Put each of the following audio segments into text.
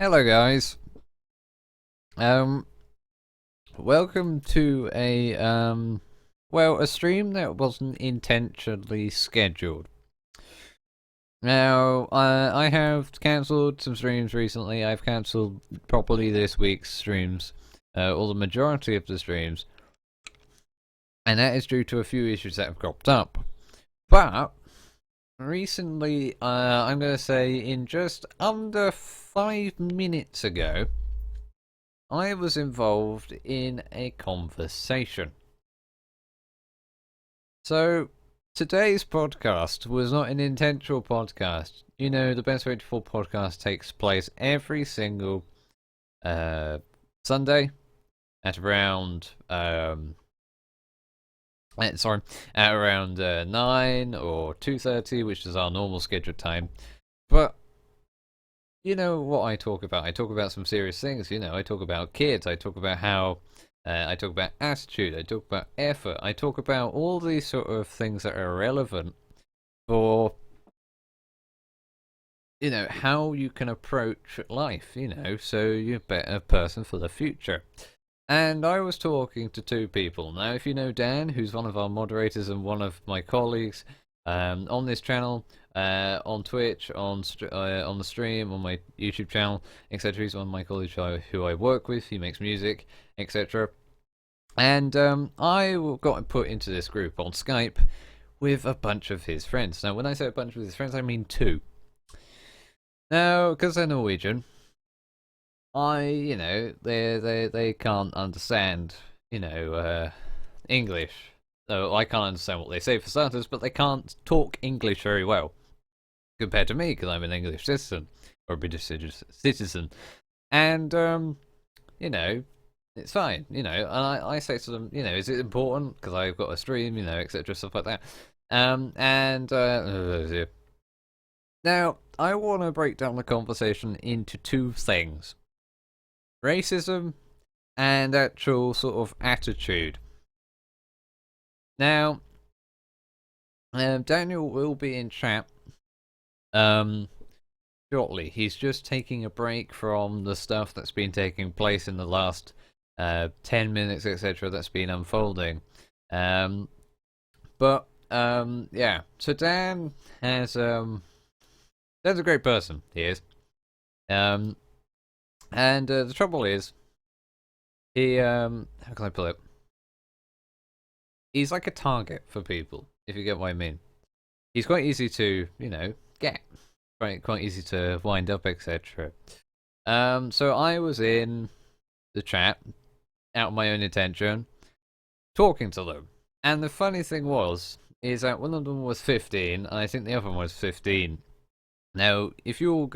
Hello guys. Welcome to a stream that wasn't intentionally scheduled. Now, I have cancelled some streams recently. I've cancelled properly this week's streams, or the majority of the streams, and that is due to a few issues that have cropped up. But recently, I'm going to say in just under 5 minutes ago, I was involved in a conversation. So, today's podcast was not an intentional podcast. You know, the Ben71824 podcast takes place every single Sunday at around at around 9 or 2:30, which is our normal scheduled time. But you know what I talk about? I talk about some serious things. You know, I talk about kids. I talk about how I talk about attitude. I talk about effort. I talk about all these sort of things that are relevant for, you know, how you can approach life, you know, so you're a better person for the future. And I was talking to two people. Now, if you know Dan, who's one of our moderators and one of my colleagues on this channel, on Twitch, on the stream, on my YouTube channel, etc. He's one of my colleagues who I work with. He makes music, etc. And I got put into this group on Skype with a bunch of his friends. Now, when I say a bunch of his friends, I mean two. Now, because they're Norwegian, you know, they can't understand, you know, English. So I can't understand what they say for starters, but they can't talk English very well compared to me because I'm an English citizen or a British citizen, and you know, it's fine, you know. And I say to them, you know, is it important because I've got a stream, you know, etc. Stuff like that. Now I want to break down the conversation into two things: racism and actual sort of attitude. Now, Daniel will be in chat shortly. He's just taking a break from the stuff that's been taking place in the last 10 minutes, etc. that's been unfolding. Yeah. So Dan has Dan's a great person. He is. And the trouble is, he how can I put it? He's like a target for people, if you get what I mean. He's quite easy to, you know, get. Quite easy to wind up, etc. So I was in the chat, out of my own intention, talking to them. And the funny thing is that one of them was 15, and I think the other one was 15. Now, if you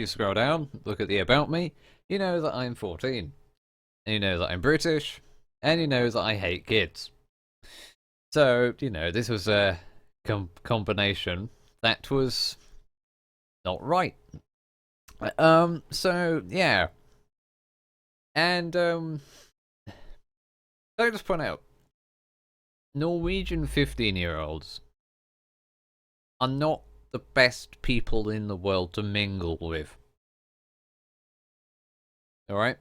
scroll down, look at the About Me, you know that I'm 14. And you know that I'm British, and you know that I hate kids. So, you know, this was a combination that was not right. So, yeah. And, so I just point out, Norwegian 15-year-olds are not the best people in the world to mingle with. Alright?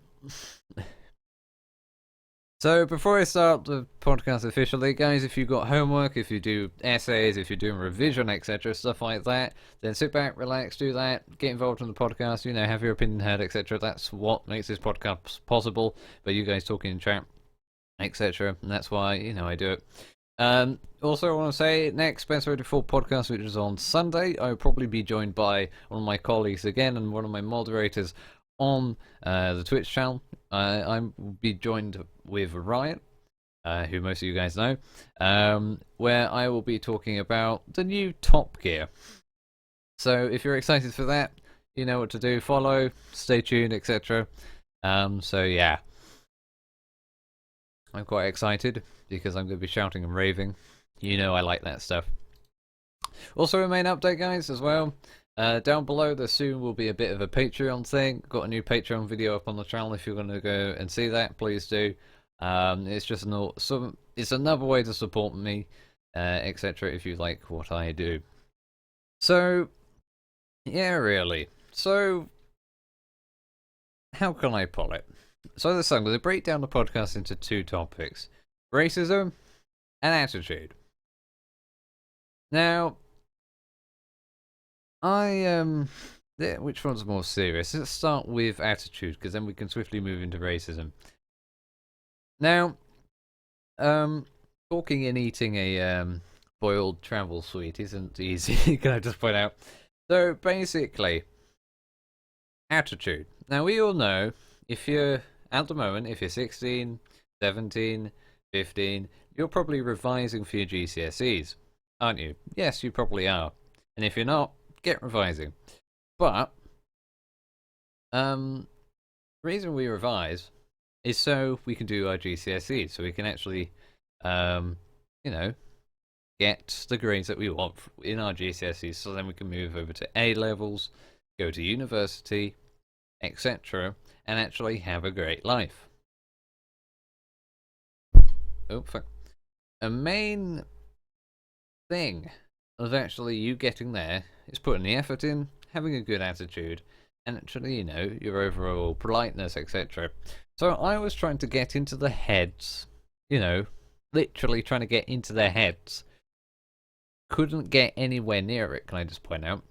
So before I start the podcast officially, guys, if you've got homework, if you do essays, if you're doing revision, etc., stuff like that, then sit back, relax, do that, get involved in the podcast, you know, have your opinion heard, etc. That's what makes this podcast possible, but you guys talking in chat, etc., and that's why, you know, I do it. Also, I want to say next Ben71824 podcast, which is on Sunday, I'll probably be joined by one of my colleagues again and one of my moderators on the Twitch channel. I'll be joined with Ryan, who most of you guys know, where I will be talking about the new Top Gear. So if you're excited for that, you know what to do. Follow, stay tuned, etc. So yeah, I'm quite excited because I'm going to be shouting and raving. You know I like that stuff. Also, a main update, guys, as well. Down below, there soon will be a bit of a Patreon thing. Got a new Patreon video up on the channel. If you're going to go and see that, please do. It's just it's another way to support me, etc. If you like what I do. So, yeah, really. So, how can I pull it? So this I'm going to break down the podcast into two topics: racism and attitude. Now, which one's more serious? Let's start with attitude, because then we can swiftly move into racism. Now, talking and eating a boiled travel sweet isn't easy. Can I just point out? So basically, attitude. Now we all know if you're at the moment, if you're 16, 17, 15, you're probably revising for your GCSEs, aren't you? Yes, you probably are. And if you're not, get revising. But the reason we revise is so we can do our GCSEs, so we can actually, you know, get the grades that we want in our GCSEs, so then we can move over to A levels, go to university, etc., and actually have a great life. Oh, fuck. A main thing of actually you getting there is putting the effort in, having a good attitude, and actually, you know, your overall politeness, etc. So I was trying to get into the heads, you know, literally trying to get into their heads. Couldn't get anywhere near it, can I just point out,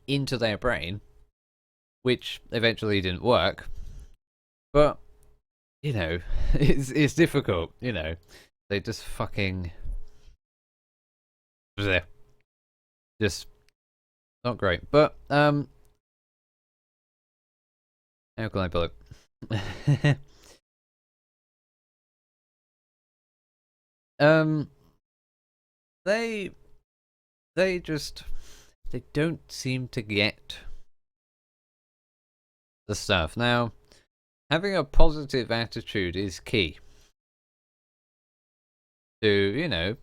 into their brain, which eventually didn't work. But, you know, it's difficult, you know. They just fucking... just not great. But, how can I put it? They just... they don't seem to get the stuff. Now, having a positive attitude is key to, you know,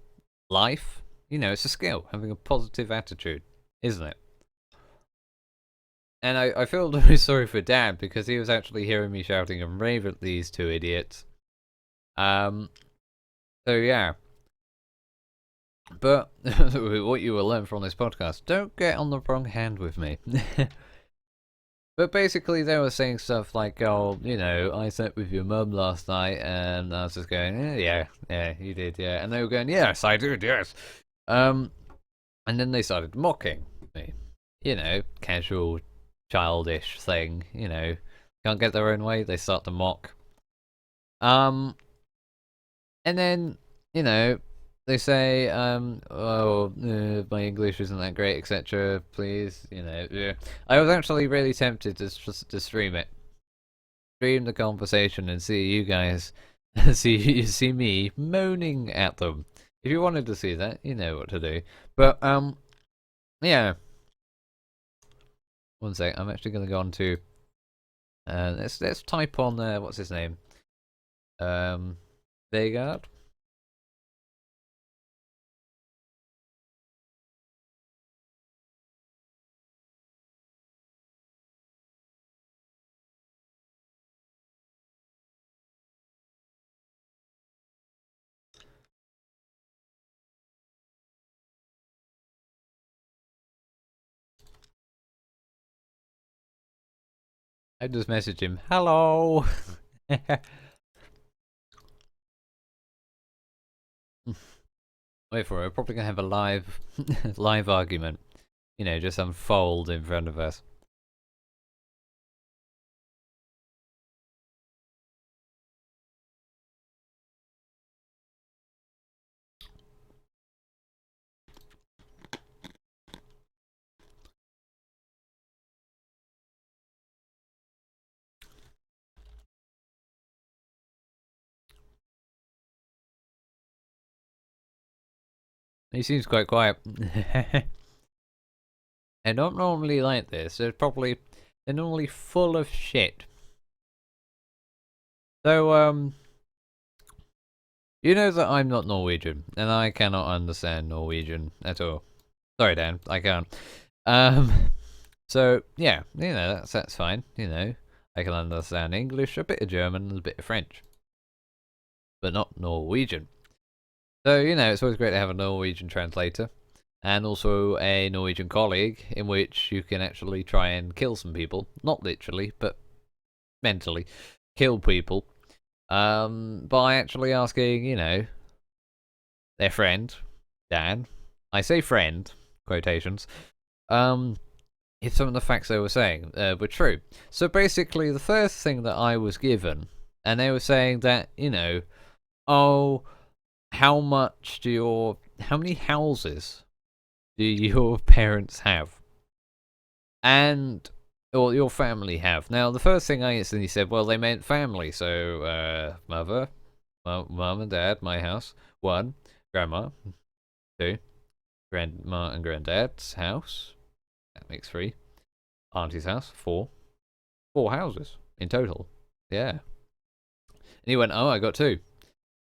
life. You know, it's a skill, having a positive attitude, isn't it? And I feel very sorry for Dad, because he was actually hearing me shouting and rave at these two idiots. So yeah. But what you will learn from this podcast, don't get on the wrong hand with me. But basically, they were saying stuff like, "Oh, you know, I slept with your mum last night," and I was just going, "Yeah, you did, yeah." And they were going, "Yes, I did, yes." And then they started mocking me. You know, casual, childish thing. You know, can't get their own way, they start to mock. And then, you know, they say, my English isn't that great, etc. Please, you know. Yeah. I was actually really tempted to stream it, stream the conversation, and see you guys, see me moaning at them. If you wanted to see that, you know what to do. But yeah. One sec. I'm actually going to go on to. Let's type on what's his name. Vegard. I just messaged him. Hello. Wait for it. We're probably gonna have a live, live argument. You know, just unfold in front of us. He seems quite quiet. They're not normally like this. They're normally full of shit. So, you know that I'm not Norwegian, and I cannot understand Norwegian at all. Sorry, Dan, I can't. So yeah, that's fine. I can understand English, a bit of German, and a bit of French, but not Norwegian. So it's always great to have a Norwegian translator, and also a Norwegian colleague in which you can actually try and kill some people, not literally, but mentally, kill people, by actually asking, their friend, Dan. I say friend, quotations. If some of the facts they were saying were true. So basically, the first thing that I was given, and they were saying that, oh, how many houses do your parents have? Or your family have? Now, the first thing I instantly said, well, they meant family. So, mother, mum and dad, my house, 1, grandma, 2, grandma and granddad's house, that makes 3, auntie's house, 4 houses in total. Yeah. And he went, oh, I got 2.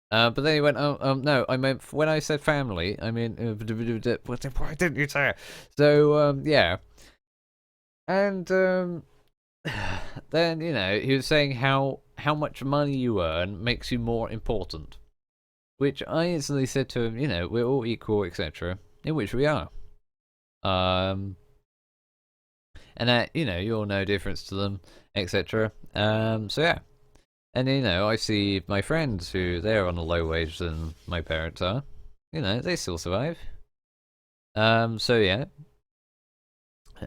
But then he went, no, I meant, when I said family, I mean, why didn't you say it? So, yeah. And, then, he was saying how much money you earn makes you more important. Which I instantly said to him, we're all equal, etc. In which we are. And that, you're no difference to them, etc. So yeah. And I see my friends who they're on a lower wage than my parents are. They still survive. So yeah.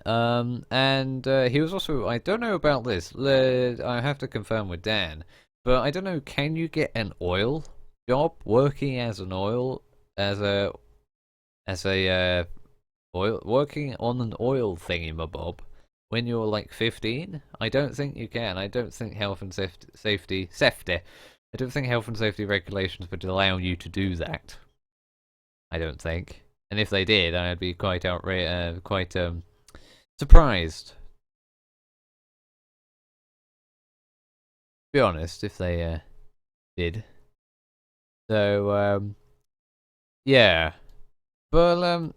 And he was also, I don't know about this. I have to confirm with Dan, but I don't know. Can you get an oil job working as an oil working on an oil thingamabob when you're like 15? I don't think you can. I don't think health and safety. I don't think health and safety regulations would allow you to do that. I don't think. And if they did, I'd be quite surprised. Be honest, if they did. So yeah, but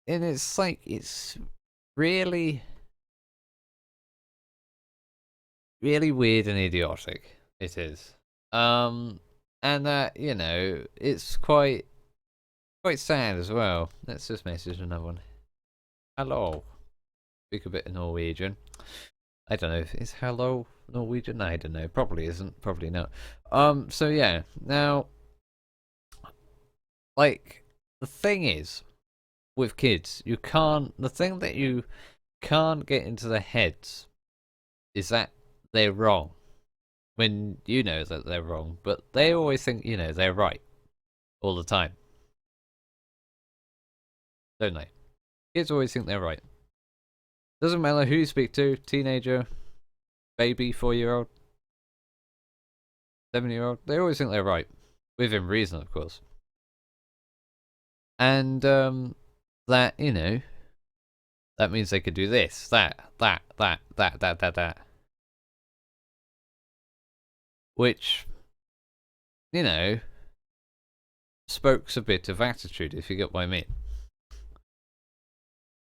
and it's like it's really, really weird and idiotic. It is. And that it's quite sad as well. Let's just message another one. Hello. Speak a bit of Norwegian. I don't know if it's hello Norwegian. I don't know. Probably isn't. Probably not. So yeah. Now, like, the thing is, with kids, you can't. The thing that you can't get into their heads is that they're wrong. When you know that they're wrong, but they always think they're right all the time, don't they? Kids always think they're right. Doesn't matter who you speak to, teenager, baby, 4-year-old, 7-year-old, they always think they're right. Within reason, of course. And, that, that means they could do this, that. Which, spokes a bit of attitude, if you get what I mean.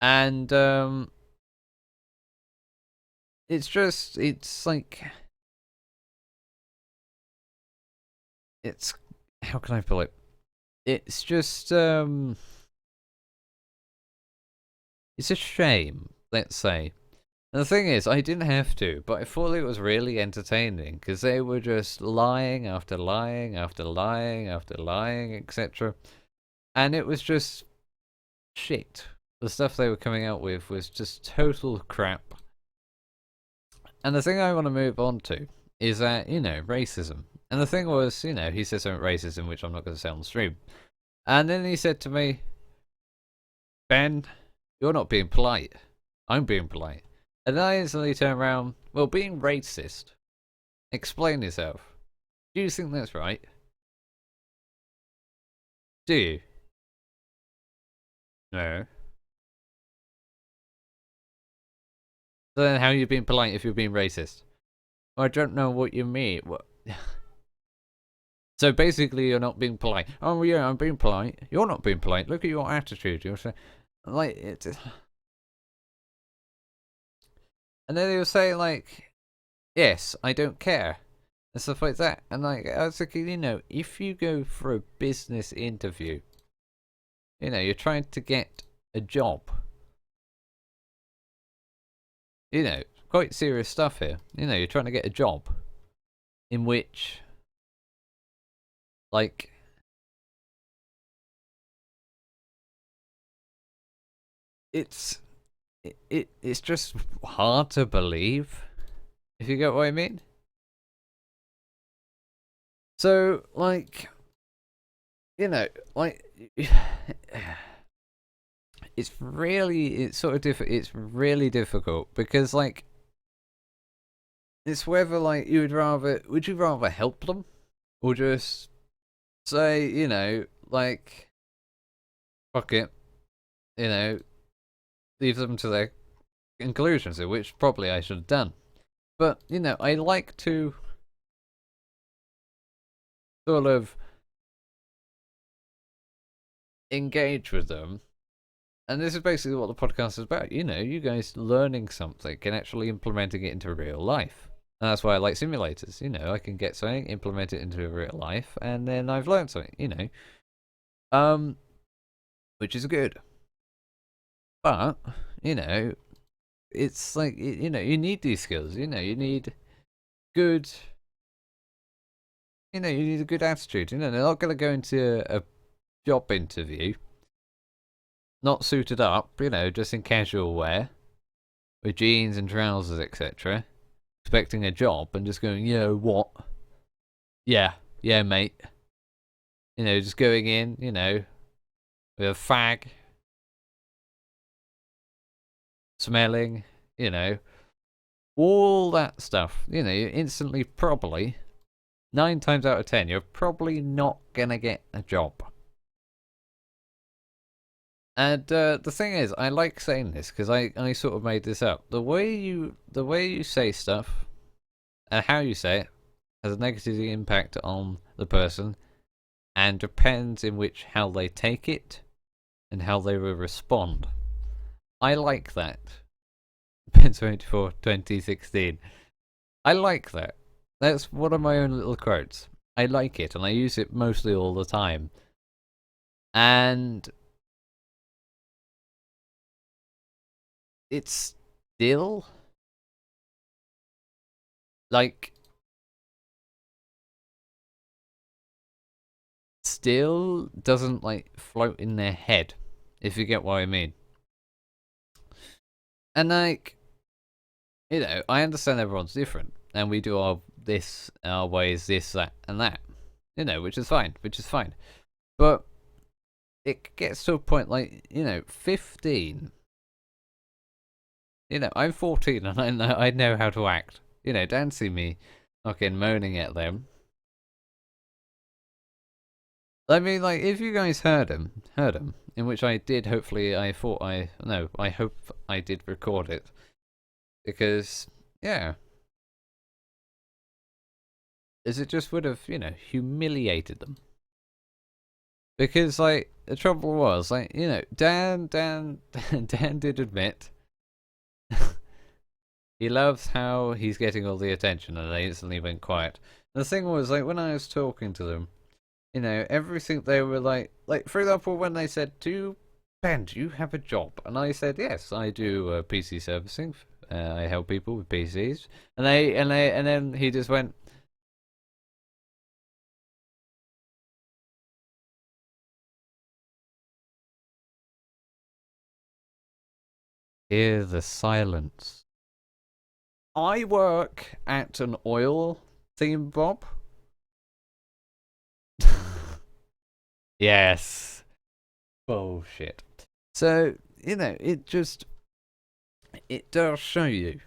And, it's like, it's, how can I put it? It's just, it's a shame, let's say. And the thing is, I didn't have to, but I thought it was really entertaining, because they were just lying after lying after lying after lying, etc. And it was just shit. The stuff they were coming out with was just total crap. And the thing I want to move on to is that, racism. And the thing was, he said something racism, which I'm not going to say on the stream. And then he said to me, Ben, you're not being polite. I'm being polite. And then I instantly turned around, well, being racist. Explain yourself. Do you think that's right? Do you? No. So then how are you being polite if you're being racist? I don't know what you mean. What? So basically, you're not being polite. Oh yeah, I'm being polite. You're not being polite. Look at your attitude. You're saying, like, it's, and then he'll say like, yes, I don't care, and stuff like that. And like, I was thinking, if you go for a business interview, you're trying to get a job. Quite serious stuff here. You're trying to get a job in which, like, it's it's just hard to believe, if you get what I mean. So, like, like, it's really difficult because, like, it's whether, like, would you rather help them or just say, like, fuck it, leave them to their conclusions, which probably I should have done. But, I like to sort of engage with them. And this is basically what the podcast is about. You guys learning something and actually implementing it into real life. And that's why I like simulators. I can get something, implement it into real life, and then I've learned something, which is good. But, it's like, you need these skills. You need good, you need a good attitude. They're not going to go into a job interview not suited up, just in casual wear, with jeans and trousers, etc., expecting a job and just going, what? Yeah, mate. Just going in, with a fag, smelling, all that stuff. You're instantly probably, 9 times out of 10, you're probably not gonna get a job. And the thing is, I like saying this because I sort of made this up. The way you say stuff and how you say it has a negative impact on the person, and depends in which how they take it and how they will respond. I like that. Ben71824 2016. I like that. That's one of my own little quotes. I like it, and I use it mostly all the time. And it's still like still doesn't like float in their head, if you get what I mean. And like, I understand everyone's different, and we do our ways, this, that, and that, which is fine, But it gets to a point like, 15. I'm 14 and I know how to act. Don't see me fucking moaning at them. I mean, like, if you guys heard him, in which I did, hopefully, I hope I did record it. Because, yeah. As it just would have, humiliated them. Because, like, the trouble was, like, Dan did admit he loves how he's getting all the attention, and they instantly went quiet. And the thing was, like, when I was talking to them, everything they were like, for example, when they said, Ben, do you have a job? And I said, yes, I do PC servicing. I help people with PCs. And then he just went, hear the silence. I work at an oil theme bob. Yes. Bullshit. So, it does show you.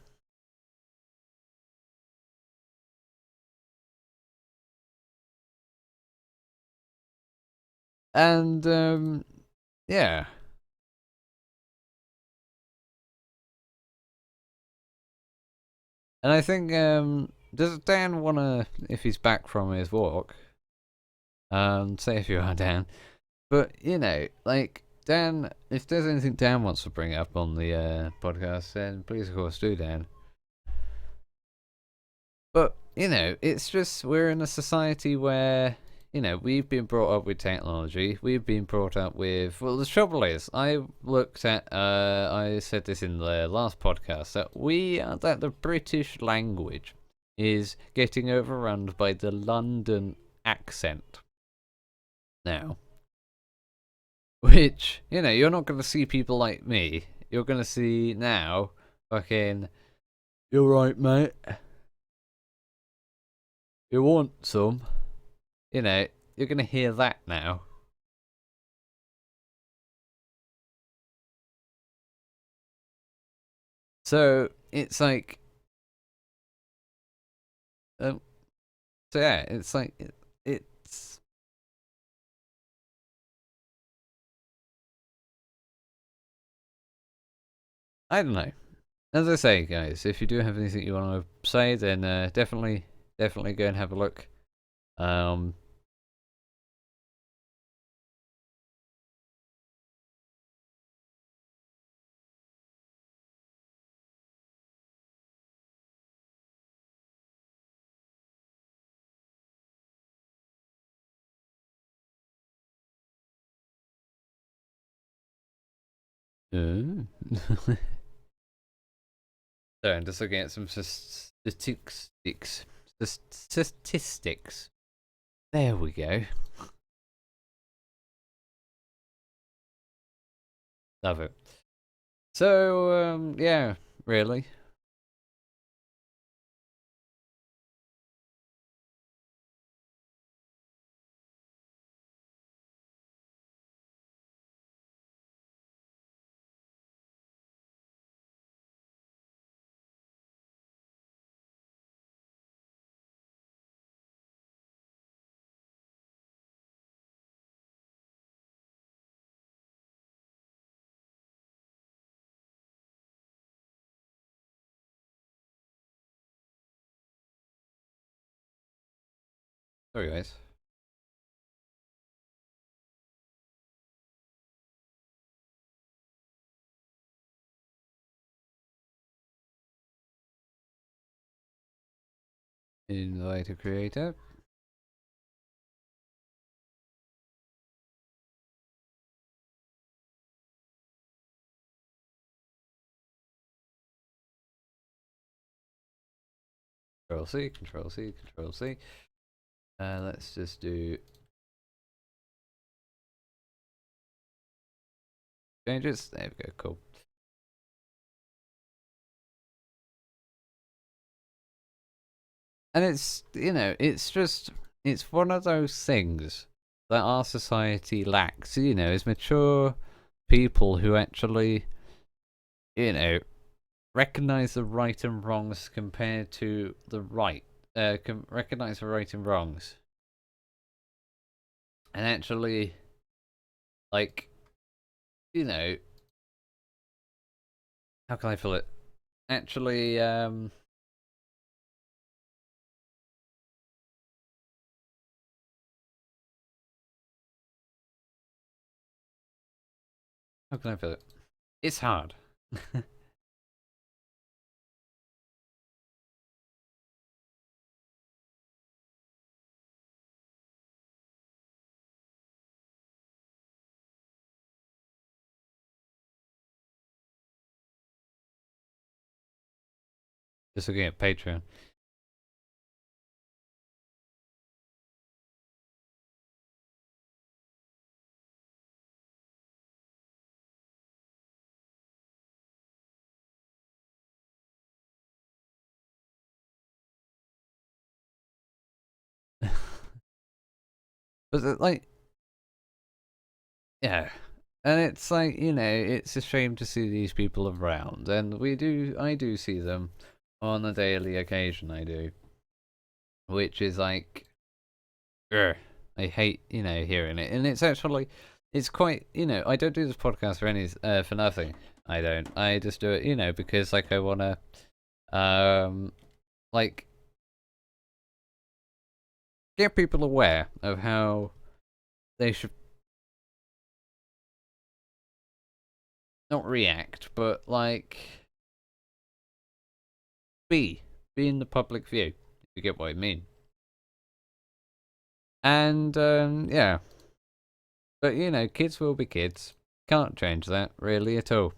And, yeah. And I think, does Dan wanna, if he's back from his walk, say if you are Dan, but like Dan, if there's anything Dan wants to bring up on the podcast, then please of course do, Dan. But it's just we're in a society where we've been brought up with technology. We've been brought up with. Well, the trouble is, I looked at. I said this in the last podcast that the British language is getting overrun by the London accent now. Which you're not going to see people like me. You're going to see now, fucking. You're right, mate. You want some? You're gonna hear that now. So it's like, so yeah, it's like it's. I don't know. As I say, guys, if you do have anything you want to say, then definitely go and have a look. So I'm just looking at some statistics. Statistics. There we go. Love it. So yeah, really. Sorry, guys. Invite a creator. Control C, Control C, Control C. Let's just do changes. There we go, cool. And it's it's one of those things that our society lacks, is mature people who actually, recognize the right and wrongs compared to the right, recognize the right and wrongs. And actually, like, how can I feel it? Actually, how can I feel it? It's hard. Just looking at Patreon. But like, yeah, and it's like it's a shame to see these people around, and I do see them on a daily occasion. I do, which is like, I hate hearing it, and it's actually it's quite I don't do this podcast for nothing. I don't. I just do it because like I wanna like, get people aware of how they should not react, but like be in the public view. If you get what I mean. And yeah, but you know, kids will be kids. Can't change that really at all,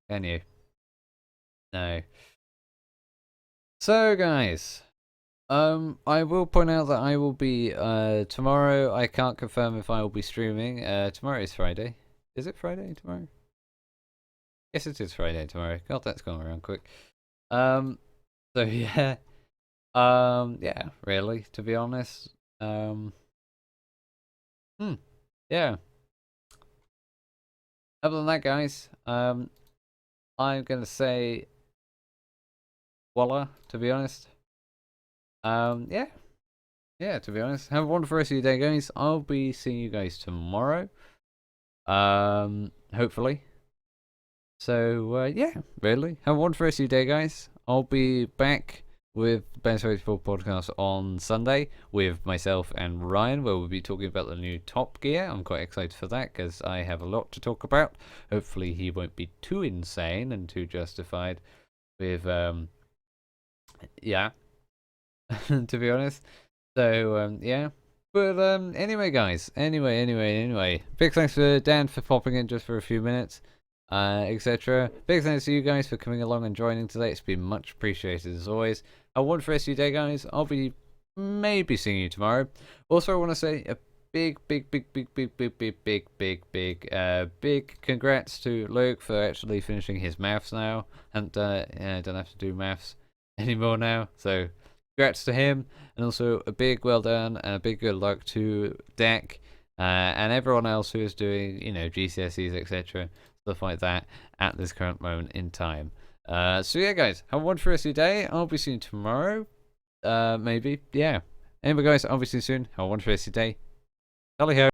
can you? No. So guys, I will point out that I will be tomorrow. I can't confirm if I will be streaming. Tomorrow is Friday. Is it Friday tomorrow? Yes, it is Friday tomorrow. God, that's gone around quick. So yeah, yeah, really, to be honest, yeah. Other than that, guys, I'm gonna say voila. To be honest, yeah, yeah. To be honest, have a wonderful rest of your day, guys. I'll be seeing you guys tomorrow. Hopefully. So yeah, really, have a wonderful rest of your day, guys. I'll be back with Ben71824 podcast on Sunday with myself and Ryan, where we'll be talking about the new Top Gear. I'm quite excited for that because I have a lot to talk about. Hopefully, he won't be too insane and too justified with yeah, to be honest. So yeah. But anyway, guys. Anyway. Big thanks for Dan for popping in just for a few minutes, etc. Big thanks to you guys for coming along and joining today. It's been much appreciated as always. I want for the rest of your day, guys. I'll be maybe seeing you tomorrow. Also, I want to say a big congrats to Luke for actually finishing his maths now, and yeah, I don't have to do maths anymore now. So congrats to him, and also a big well done and a big good luck to Dak and everyone else who is doing, you know, GCSEs, etc., stuff like that at this current moment in time. So yeah, guys, have a wonderful rest of your day. I'll be seeing you tomorrow. Maybe, yeah. Anyway, guys, I'll be seeing you soon. Have a wonderful rest of your day. Tally ho.